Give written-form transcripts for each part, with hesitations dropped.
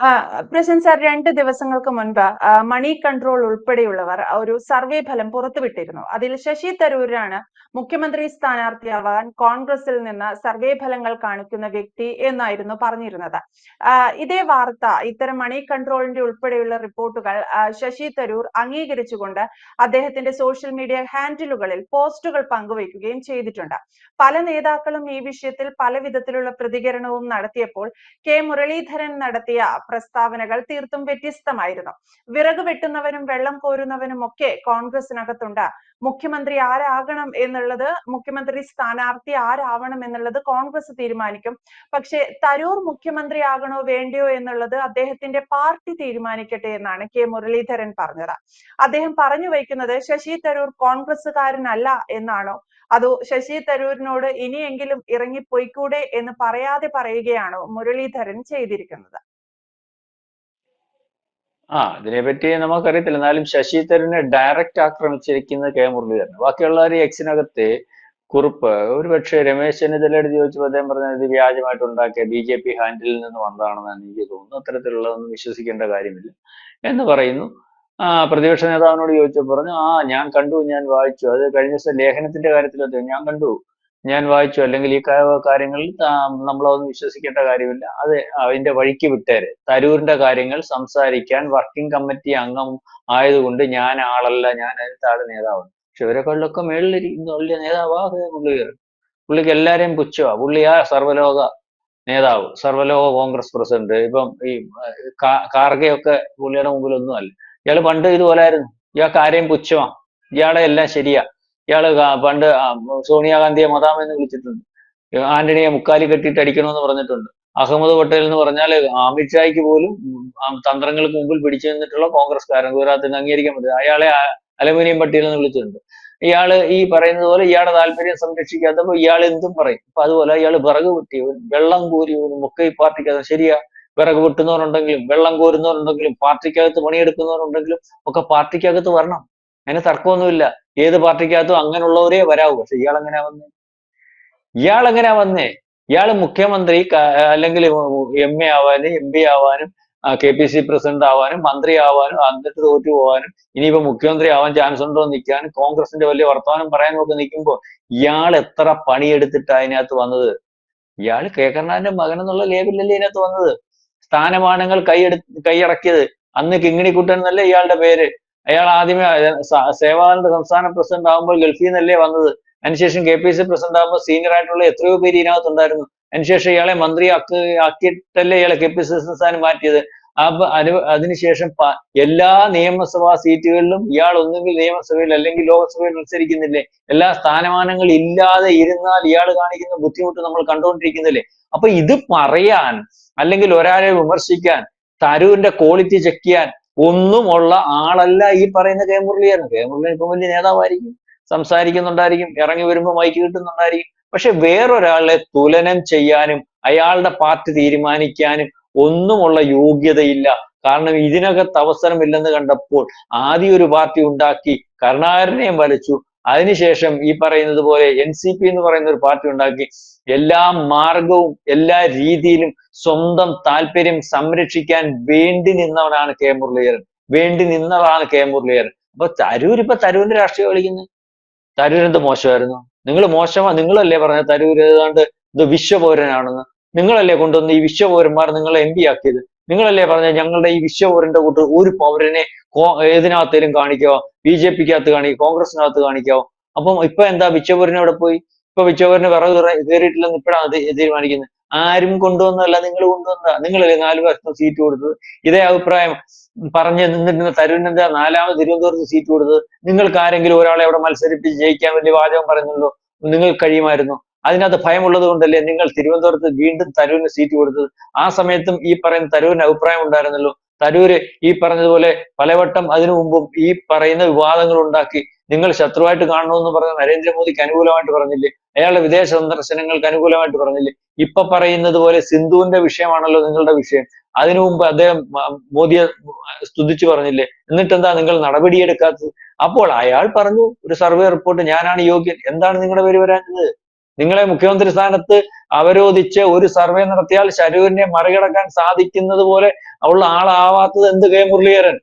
Prashant sir 2 ദിവസങ്ങൾക്ക് മുൻപ് മണി control ഉൾപ്പെടെയുള്ളവർ ഒരു സർവേ ഫലം പുറത്തുവിട്ടിരുന്നു. അതിൽ ശശി തരൂരാണ് മുഖ്യമന്ത്രി സ്ഥാനാർത്ഥിയാവാൻ കോൺഗ്രസിൽ നിന്ന് സർവേ ഫലങ്ങൾ കാണിക്കുന്ന വ്യക്തി എന്നായിരുന്നു പറഞ്ഞിരുന്നത്. ഇതേ വാർത്ത, ഇത്തരം മണി കൺട്രോളിന്റെ ഉൾപ്പെടെയുള്ള റിപ്പോർട്ടുകൾ ശശി തരൂർ അംഗീകരിച്ചുകൊണ്ട് അദ്ദേഹത്തിന്റെ സോഷ്യൽ മീഡിയ ഹാൻഡിലുകളിൽ പോസ്റ്റുകൾ പങ്കുവയ്ക്കുകയും ചെയ്തിട്ടുണ്ട്. പല നേതാക്കളും ഈ വിഷയത്തിൽ പല വിധത്തിലുള്ള പ്രതികരണവും നടത്തിയപ്പോൾ കെ മുരളീധരൻ നടത്തിയ പ്രസ്താവനകൾ തീർത്തും വ്യത്യസ്തമായിരുന്നു. വിറക് വെട്ടുന്നവനും വെള്ളം കോരുന്നവനും ഒക്കെ കോൺഗ്രസിനകത്തുണ്ട്. മുഖ്യമന്ത്രി ആരാകണം എന്നുള്ളത്, മുഖ്യമന്ത്രി സ്ഥാനാർത്ഥി ആരാവണം എന്നുള്ളത് കോൺഗ്രസ് തീരുമാനിക്കും. പക്ഷേ തരൂർ മുഖ്യമന്ത്രി ആകണോ വേണ്ടയോ എന്നുള്ളത് അദ്ദേഹത്തിന്റെ പാർട്ടി തീരുമാനിക്കട്ടെ എന്നാണ് കെ മുരളീധരൻ പറഞ്ഞത്. അദ്ദേഹം പറഞ്ഞു വയ്ക്കുന്നത് ശശി തരൂർ കോൺഗ്രസ്സുകാരനല്ല എന്നാണോ, അതോ ശശി തരൂരിനോട് ഇനിയെങ്കിലും ഇറങ്ങിപ്പോയിക്കൂടെ എന്ന് പറയാതെ പറയുകയാണോ മുരളീധരൻ ചെയ്തിരിക്കുന്നത്? ഇതിനെപ്പറ്റി നമുക്കറിയത്തില്ല. എന്നാലും ശശി തരൂരിനെ ഡയറക്റ്റ് ആക്രമിച്ചിരിക്കുന്നത് കെ മുരളീധരൻ. ബാക്കിയുള്ളവർ എക്സിനകത്ത് കുറിപ്പ് ഒരുപക്ഷെ രമേശ് ചെന്നിത്തലയോട് ചോദിച്ചപ്പോൾ അദ്ദേഹം പറഞ്ഞത് ഇത് വ്യാജമായിട്ട് ഉണ്ടാക്കിയ BJP ഹാൻഡിലിൽ നിന്ന് വന്നതാണെന്ന് എനിക്ക് തോന്നുന്നു. അത്തരത്തിലുള്ളതൊന്നും വിശ്വസിക്കേണ്ട കാര്യമില്ല എന്ന് പറയുന്നു. പ്രതിപക്ഷ നേതാവിനോട് ചോദിച്ചപ്പോൾ പറഞ്ഞു, ഞാൻ കണ്ടു, ഞാൻ വായിച്ചു. അത് കഴിഞ്ഞ ദിവസം ലേഖനത്തിന്റെ കാര്യത്തിൽ ഞാൻ കണ്ടു, ഞാൻ വായിച്ചു, അല്ലെങ്കിൽ ഈ കാര്യങ്ങളിൽ നമ്മളതൊന്നും വിശ്വസിക്കേണ്ട കാര്യമില്ല, അത് അതിന്റെ വഴിക്ക് വിട്ടേര്. തരൂരിന്റെ കാര്യങ്ങൾ സംസാരിക്കാൻ വർക്കിംഗ് കമ്മിറ്റി അംഗം ആയതുകൊണ്ട് ഞാൻ ആളല്ല, ഞാൻ അതിന് താഴെ നേതാവാണ്. പക്ഷെ ഇവരെക്കാളിലൊക്കെ മേളിലിരിക്കുന്ന വലിയ നേതാവാ പുള്ളിക്ക് എല്ലാരെയും പുച്ഛമാ. പുള്ളിയാ സർവ്വലോക നേതാവ്, സർവ്വലോക കോൺഗ്രസ് പ്രസിഡന്റ്. ഇപ്പം ഈ കാർഗെയൊക്കെ പുള്ളിയുടെ മുമ്പിലൊന്നും അല്ല. ഇയാള് പണ്ട് ഇതുപോലായിരുന്നു. ഇയാൾക്ക് ആരെയും പുച്ഛമാ, ഇയാളെ എല്ലാം ശരിയാ. ഇയാള് പണ്ട് സോണിയാഗാന്ധിയെ മദാമെന്ന് വിളിച്ചിട്ടുണ്ട്, ആന്റണിയെ മുക്കാലി കെട്ടിയിട്ട് അടിക്കണമെന്ന് പറഞ്ഞിട്ടുണ്ട്. അഹമ്മദ് പട്ടേൽ എന്ന് പറഞ്ഞാൽ അമിത്ഷായ്ക്ക് പോലും തന്ത്രങ്ങൾക്ക് മുമ്പിൽ പിടിച്ചു നിന്നിട്ടുള്ള കോൺഗ്രസ്കാരൻ, ഗുജറാത്തിന് അംഗീകരിക്കാൻ പറ്റില്ല. അയാളെ അലുമിനിയം പട്ടിയിൽ എന്ന് വിളിച്ചിട്ടുണ്ട്. ഇയാള് ഈ പറയുന്നത് പോലെ ഇയാളുടെ താല്പര്യം സംരക്ഷിക്കാത്തപ്പോൾ ഇയാൾ എന്തും പറയും. അപ്പൊ അതുപോലെ ഇയാൾ വിറക് വെട്ടിയവൻ, വെള്ളം കോരിയവനും ഒക്കെ ഈ പാർട്ടിക്കകത്ത് ശരിയാ. വിറക് വെട്ടുന്നവരുണ്ടെങ്കിലും വെള്ളം കോരുന്നവരുണ്ടെങ്കിലും പാർട്ടിക്കകത്ത് പണിയെടുക്കുന്നവരുണ്ടെങ്കിലും ഒക്കെ പാർട്ടിക്കകത്ത് വരണം. അതിന് തർക്കമൊന്നുമില്ല. ഏത് പാർട്ടിക്കകത്തും അങ്ങനെയുള്ളവരേ വരാവൂ. പക്ഷെ ഇയാളെങ്ങനെയാ വന്നേ? ഇയാള് മുഖ്യമന്ത്രി അല്ലെങ്കിൽ MA ആവാനും MP ആവാനും KPC പ്രസിഡന്റ് ആവാനും മന്ത്രി ആവാനും എന്നിട്ട് തോറ്റു പോവാനും ഇനിയിപ്പോ മുഖ്യമന്ത്രി ആവാൻ ചാൻസ് ഉണ്ടോ എന്ന് നിൽക്കാനും കോൺഗ്രസിന്റെ വലിയ വർത്തമാനം പറയാനും ഒക്കെ നിൽക്കുമ്പോ ഇയാൾ എത്ര പണിയെടുത്തിട്ടാ അതിനകത്ത് വന്നത്? ഇയാൾ കെ കരുണാകരന്റെ മകൻ എന്നുള്ള ലേബിലല്ലേ ഇതിനകത്ത് വന്നത്? സ്ഥാനമാനങ്ങൾ കൈയടക്കിയത് അന്ന് കിങ്ങിണിക്കുട്ടൻ എന്നല്ലേ ഇയാളുടെ പേര്. അയാൾ ആദ്യമേ സേവാദളിന്റെ സംസ്ഥാന പ്രസിഡന്റ് ആകുമ്പോൾ ഗൾഫിൽ നിന്നല്ലേ വന്നത്. അതിനുശേഷം KPC പ്രസിഡന്റ് ആകുമ്പോൾ സീനിയർ ആയിട്ടുള്ള എത്രയോ പേര് ഇതിനകത്തുണ്ടായിരുന്നു. അതിനുശേഷം ഇയാളെ മന്ത്രി ആക്കിയിട്ടല്ലേ ഇയാളെ KPC സ്ഥാനം മാറ്റിയത്. അതിനുശേഷം എല്ലാ നിയമസഭാ സീറ്റുകളിലും ഇയാൾ ഒന്നുകിൽ നിയമസഭയിൽ അല്ലെങ്കിൽ ലോക്സഭയിൽ മത്സരിക്കുന്നില്ലേ? എല്ലാ സ്ഥാനമാനങ്ങൾ ഇല്ലാതെ ഇരുന്നാൽ ഇയാൾ കാണിക്കുന്ന ബുദ്ധിമുട്ട് നമ്മൾ കണ്ടുകൊണ്ടിരിക്കുന്നില്ലേ? അപ്പൊ ഇത് പറയാൻ അല്ലെങ്കിൽ ഒരാളെ വിമർശിക്കാൻ, തരൂരിന്റെ ക്വാളിറ്റി ചെക്ക് ചെയ്യാൻ ഒന്നുമുള്ള ആളല്ല ഈ പറയുന്ന കെ മുരളീധരൻ. കെ മുരളീധരൻ ഇപ്പം വലിയ നേതാവായിരിക്കും, സംസാരിക്കുന്നുണ്ടായിരിക്കും, ഇറങ്ങി വരുമ്പോൾ മൈക്ക് കിട്ടുന്നുണ്ടായിരിക്കും. പക്ഷെ വേറൊരാളെ തുലനം ചെയ്യാനും അയാളുടെ പാർട്ടി തീരുമാനിക്കാനും ഒന്നുമുള്ള യോഗ്യതയില്ല. കാരണം ഇതിനകത്ത് അവസരമില്ലെന്ന് കണ്ടപ്പോൾ ആദ്യം ഒരു പാർട്ടി ഉണ്ടാക്കി, കരുണാകരനെയും വലിച്ചു. അതിനുശേഷം ഈ പറയുന്നത് പോലെ NCP എന്ന് പറയുന്ന ഒരു പാർട്ടി ഉണ്ടാക്കി. എല്ലാ മാർഗവും എല്ലാ രീതിയിലും സ്വന്തം താല്പര്യം സംരക്ഷിക്കാൻ വേണ്ടി നിന്നവനാണ് കെ മുരളീധരൻ. അപ്പൊ തരൂരിന്റെ രാഷ്ട്രീയം കളിക്കുന്നത്. തരൂർ എന്ത് മോശമായിരുന്നു? നിങ്ങൾ മോശമാ, നിങ്ങളല്ലേ പറഞ്ഞ തരൂർ ഏതാണ്ട് ഇത് വിശ്വപൗരനാണെന്ന്. നിങ്ങളല്ലേ കൊണ്ടുവന്ന് ഈ വിശ്വപൗരന്മാർ നിങ്ങളെ MP ആക്കിയത്. നിങ്ങളല്ലേ പറഞ്ഞ ഞങ്ങളുടെ ഈ വിശ്വപൗരന്റെ കൂട്ട് ഒരു പൗരനെ ഏതിനകത്തേലും കാണിക്കാവോ? BJPക്കകത്ത് കാണിക്കാവോ? കോൺഗ്രസിനകത്ത് കാണിക്കാവോ? അപ്പം ഇപ്പൊ എന്താ വിശ്വപൗരൻ എവിടെ പോയി? ഇപ്പൊ വിശ്വപൗരന് വിറക് കയറിയിട്ടില്ലെന്ന് ഇപ്പോഴാണ് തീരുമാനിക്കുന്നത്. ആരും കൊണ്ടുവന്നതല്ല, നിങ്ങൾ കൊണ്ടുവന്നതാ. നിങ്ങളല്ലേ 4 വർഷം സീറ്റ് കൊടുത്തത്. ഇതേ അഭിപ്രായം പറഞ്ഞ് നിന്നിരുന്ന തരൂരിന് എന്താ 4ാമത് തിരുവനന്തപുരത്ത് സീറ്റ് കൊടുത്തത്? നിങ്ങൾക്ക് ആരെങ്കിലും ഒരാളെ അവിടെ മത്സരിപ്പിച്ച് ജയിക്കാൻ വേണ്ടി വാചകം പറയുന്നുണ്ടോ? നിങ്ങൾക്ക് കഴിയുമായിരുന്നു. അതിനകത്ത് ഭയമുള്ളത് കൊണ്ടല്ലേ നിങ്ങൾ തിരുവനന്തപുരത്ത് വീണ്ടും തരൂരിന് സീറ്റ് കൊടുത്തത്. ആ സമയത്തും ഈ പറയുന്ന തരൂരിന് അഭിപ്രായം ഉണ്ടായിരുന്നല്ലോ. തരൂര് ഈ പറഞ്ഞതുപോലെ പലവട്ടം അതിനു മുമ്പും ഈ പറയുന്ന വിവാദങ്ങൾ ഉണ്ടാക്കി. നിങ്ങൾ ശത്രുവായിട്ട് കാണണമെന്ന് പറഞ്ഞ നരേന്ദ്രമോദിക്ക് അനുകൂലമായിട്ട് പറഞ്ഞില്ലേ? അയാളുടെ വിദേശ സന്ദർശനങ്ങൾക്ക് അനുകൂലമായിട്ട് പറഞ്ഞില്ലേ? ഇപ്പൊ പറയുന്നത് പോലെ സിന്ധുവിന്റെ വിഷയമാണല്ലോ നിങ്ങളുടെ വിഷയം. അതിനു മുമ്പ് അദ്ദേഹം മോദിയെ സ്തുതിച്ചു പറഞ്ഞില്ലേ? എന്നിട്ടെന്താ നിങ്ങൾ നടപടിയെടുക്കാത്തത്? അപ്പോൾ അയാൾ പറഞ്ഞു ഒരു സർവേ റിപ്പോർട്ട്, ഞാനാണ് യോഗ്യൻ. എന്താണ് നിങ്ങളുടെ പേര് വരാഞ്ഞത്? നിങ്ങളെ മുഖ്യമന്ത്രി സ്ഥാനത്ത് അവരോധിച്ച് ഒരു സർവേ നടത്തിയാൽ തരൂരിനെ മറികടക്കാൻ സാധിക്കുന്നത് പോലെ ഉള്ള ആളാവാത്തത് എന്ത് കെ മുരളീധരൻ?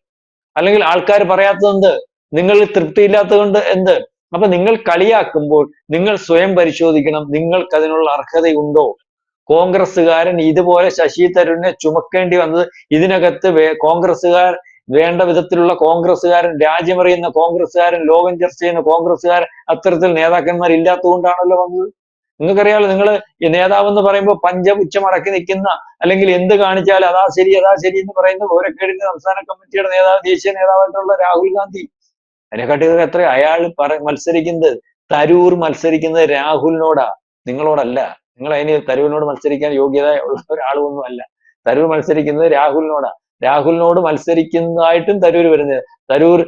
അല്ലെങ്കിൽ ആൾക്കാർ പറയാത്തത് എന്ത്? നിങ്ങൾ തൃപ്തിയില്ലാത്തത് കൊണ്ട് എന്ത്? അപ്പൊ നിങ്ങൾ കളിയാക്കുമ്പോൾ നിങ്ങൾ സ്വയം പരിശോധിക്കണം, നിങ്ങൾക്ക് അതിനുള്ള അർഹതയുണ്ടോ? കോൺഗ്രസ്സുകാരൻ ഇതുപോലെ ശശി തരൂരിനെ ചുമക്കേണ്ടി വന്നത് ഇതിനകത്ത് കോൺഗ്രസ്സുകാർ വേണ്ട വിധത്തിലുള്ള കോൺഗ്രസ്സുകാരൻ, രാജ്യമറിയുന്ന കോൺഗ്രസ്സുകാരൻ, ലോകം ചർച്ച ചെയ്യുന്ന കോൺഗ്രസ്സുകാരൻ, അത്തരത്തിൽ നേതാക്കന്മാർ ഇല്ലാത്തതുകൊണ്ടാണല്ലോ വന്നത്. നിങ്ങൾക്കറിയാലോ, നിങ്ങൾ ഈ നേതാവെന്ന് പറയുമ്പോൾ പഞ്ചപുച്ഛം അടക്കി നിൽക്കുന്ന, അല്ലെങ്കിൽ എന്ത് കാണിച്ചാലും അതാ ശരി എന്ന് പറയുന്ന ഓരക്കേടിന്റെ സംസ്ഥാന കമ്മിറ്റിയുടെ നേതാവ്, ദേശീയ നേതാവായിട്ടുള്ള രാഹുൽ ഗാന്ധി. അതിനെക്കാട്ടി എത്ര അയാൾ മത്സരിക്കുന്നത്, തരൂർ മത്സരിക്കുന്നത് രാഹുലിനോടാ, നിങ്ങളോടല്ല. നിങ്ങൾ അതിന് തരൂരിനോട് മത്സരിക്കാൻ യോഗ്യത ഉള്ള ഒരാളൊന്നും അല്ല. തരൂർ മത്സരിക്കുന്നത് രാഹുലിനോടാ. രാഹുലിനോട് മത്സരിക്കുന്നതായിട്ടും തരൂർ വരുന്നത്. തരൂർ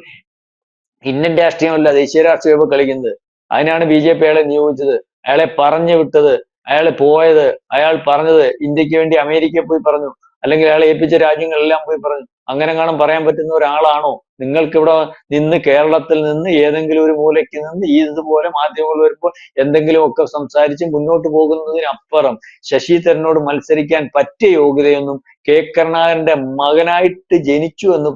ഇന്ത്യൻ രാഷ്ട്രീയമല്ല, ദേശീയ രാഷ്ട്രീയം കളിക്കുന്നത്. അതിനാണ് BJP അയാളെ നിയോഗിച്ചത്, അയാളെ പറഞ്ഞു വിട്ടത്, അയാൾ പോയത്, അയാൾ പറഞ്ഞത് ഇന്ത്യക്ക് വേണ്ടി അമേരിക്കയിൽ പോയി പറഞ്ഞു, അല്ലെങ്കിൽ അയാളെ ഏൽപ്പിച്ച രാജ്യങ്ങളെല്ലാം പോയി പറഞ്ഞു. അങ്ങനെ കാണാൻ പറയാൻ പറ്റുന്ന ഒരാളാണോ? നിങ്ങൾക്ക് ഇവിടെ നിന്ന്, കേരളത്തിൽ നിന്ന് ഏതെങ്കിലും ഒരു മൂലയ്ക്ക് നിന്ന് ഇതുപോലെ മാധ്യമങ്ങൾ വരുമ്പോൾ എന്തെങ്കിലുമൊക്കെ സംസാരിച്ച് മുന്നോട്ട് പോകുന്നതിനപ്പുറം ശശി തരൂരിനോട് മത്സരിക്കാൻ പറ്റിയ യോഗ്യതയൊന്നും കെ കരുണാകരന്റെ മകനായിട്ട് ജനിച്ചു എന്ന്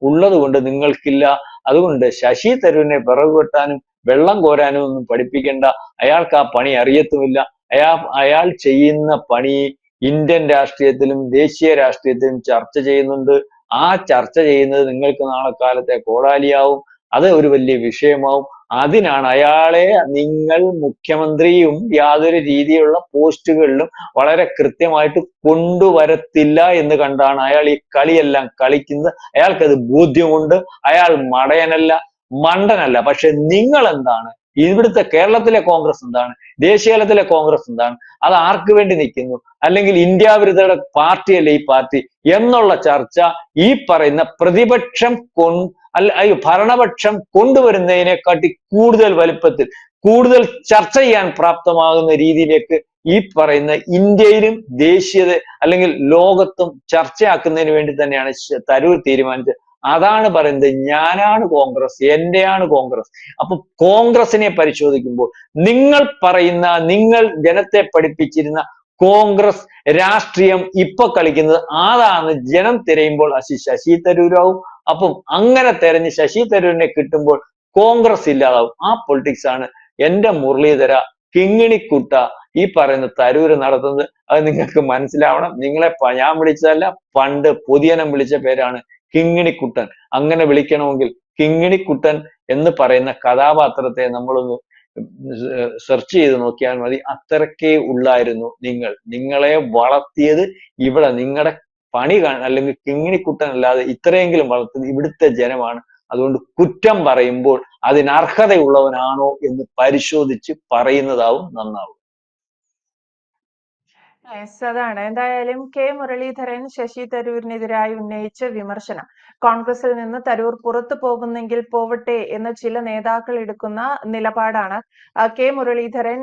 ഉള്ളത് കൊണ്ട് നിങ്ങൾക്കില്ല. അതുകൊണ്ട് ശശി തരൂരിനെ പിറകു വെട്ടാനും വെള്ളം കോരാനും ഒന്നും പഠിപ്പിക്കേണ്ട. അയാൾക്ക് ആ പണി അറിയത്തുമില്ല. അയാൾ ചെയ്യുന്ന പണി ഇന്ത്യൻ രാഷ്ട്രീയത്തിലും ദേശീയ രാഷ്ട്രീയത്തിലും ചർച്ച ചെയ്യുന്നുണ്ട്. ആ ചർച്ച ചെയ്യുന്നത് നിങ്ങൾക്ക് നാളെ കാലത്തെ കോടാലിയാവും, അത് ഒരു വലിയ വിഷയമാവും. അതിനാണ് അയാളെ നിങ്ങൾ മുഖ്യമന്ത്രിയും യാതൊരു രീതിയിലുള്ള പോസ്റ്റുകളിലും വളരെ കൃത്യമായിട്ട് കൊണ്ടുവരത്തില്ല എന്ന് കണ്ടാണ് അയാൾ ഈ കളിയെല്ലാം കളിക്കുന്നത്. അയാൾക്കത് ബോധ്യമുണ്ട്. അയാൾ മടയനല്ല, മണ്ടനല്ല. പക്ഷെ നിങ്ങൾ എന്താണ്, ഇവിടുത്തെ കേരളത്തിലെ കോൺഗ്രസ് എന്താണ്, ദേശീയതലത്തിലെ കോൺഗ്രസ് എന്താണ്, അത് ആർക്ക് വേണ്ടി നിൽക്കുന്നു, അല്ലെങ്കിൽ ഇന്ത്യ വിരുദ്ധയുടെ പാർട്ടിയല്ലേ ഈ പാർട്ടി എന്നുള്ള ചർച്ച ഈ പറയുന്ന പ്രതിപക്ഷം ഭരണപക്ഷം കൊണ്ടുവരുന്നതിനെക്കാട്ടി കൂടുതൽ വലിപ്പത്തിൽ, കൂടുതൽ ചർച്ച ചെയ്യാൻ പ്രാപ്തമാകുന്ന രീതിയിലേക്ക് ഈ പറയുന്ന ഇന്ത്യയിലും ദേശീയത അല്ലെങ്കിൽ ലോകത്തും ചർച്ചയാക്കുന്നതിന് വേണ്ടി തന്നെയാണ് തരൂർ തീരുമാനിച്ചത്. അതാണ് പറയുന്നത്, ഞാനാണ് കോൺഗ്രസ്, എന്റെയാണ് കോൺഗ്രസ്. അപ്പൊ കോൺഗ്രസിനെ പരിശോധിക്കുമ്പോൾ നിങ്ങൾ പറയുന്ന, നിങ്ങൾ ജനത്തെ പഠിപ്പിച്ചിരുന്ന കോൺഗ്രസ് രാഷ്ട്രീയം ഇപ്പൊ കളിക്കുന്നത് അതാണ് ജനം തിരയുമ്പോൾ ശശി തരൂരാവും. അപ്പം അങ്ങനെ തെരഞ്ഞ് ശശി തരൂരിനെ കിട്ടുമ്പോൾ കോൺഗ്രസ് ഇല്ലാതാവും. ആ പൊളിറ്റിക്സ് ആണ് എന്റെ മുരളീധര കിങ്ങിണിക്കുട്ട ഈ പറയുന്ന തരൂര് നടത്തുന്നത്. അത് നിങ്ങൾക്ക് മനസ്സിലാവണം. നിങ്ങളെ ഞാൻ വിളിച്ചതല്ല, പണ്ട് പൊതിയനം വിളിച്ച പേരാണ് കിങ്ങിണിക്കുട്ടൻ. അങ്ങനെ വിളിക്കണമെങ്കിൽ കിങ്ങിണിക്കുട്ടൻ എന്ന് പറയുന്ന കഥാപാത്രത്തെ നമ്മളൊന്ന് സെർച്ച് ചെയ്ത് നോക്കിയാൽ മതി. അത്രക്കേ ഉള്ളായിരുന്നു നിങ്ങളെ വളർത്തിയത് ഇവിടെ നിങ്ങളുടെ പണി അല്ലെങ്കിൽ കിങ്ങിണിക്കുട്ടൻ അല്ലാതെ ഇത്രയെങ്കിലും വളർത്തിയത് ഇവിടുത്തെ ജനമാണ്. അതുകൊണ്ട് കുറ്റം പറയുമ്പോൾ അതിന് അർഹതയുള്ളവനാണോ എന്ന് പരിശോധിച്ച് പറയുന്നതാവും നന്നാവും. അതാണ്. എന്തായാലും കെ മുരളീധരൻ ശശി തരൂരിനെതിരായി ഉന്നയിച്ച വിമർശനം, കോൺഗ്രസിൽ നിന്ന് തരൂർ പുറത്തു പോകുന്നെങ്കിൽ പോവട്ടെ എന്ന് ചില നേതാക്കൾ എടുക്കുന്ന നിലപാടാണ് കെ മുരളീധരൻ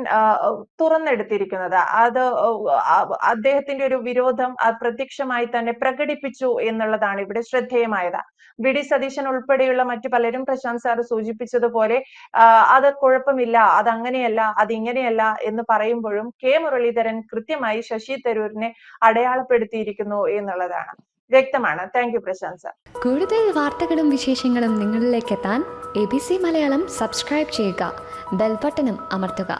തുറന്നെടുത്തിരിക്കുന്നത്. അത് അദ്ദേഹത്തിന്റെ ഒരു വിരോധം പ്രത്യക്ഷമായി തന്നെ പ്രകടിപ്പിച്ചു എന്നുള്ളതാണ് ഇവിടെ ശ്രദ്ധേയമായത്. വി ഡി സതീശൻ ഉൾപ്പെടെയുള്ള മറ്റു പലരും പ്രശാന്ത് സാർ സൂചിപ്പിച്ചതുപോലെ അത് കുഴപ്പമില്ല, അതങ്ങനെയല്ല, അതിങ്ങനെയല്ല എന്ന് പറയുമ്പോഴും കെ മുരളീധരൻ കൃത്യമായി ശശി തരൂരിനെ അടയാളപ്പെടുത്തിയിരിക്കുന്നു എന്നുള്ളതാണ് വ്യക്തമാണ്. Thank you Prashant sir. കൂടുതൽ വാർത്തകളും വിശേഷങ്ങളും നിങ്ങളിലേക്ക് എത്താൻ ABC മലയാളം സബ്സ്ക്രൈബ് ചെയ്യുക, ബെൽ ബട്ടണും അമർത്തുക.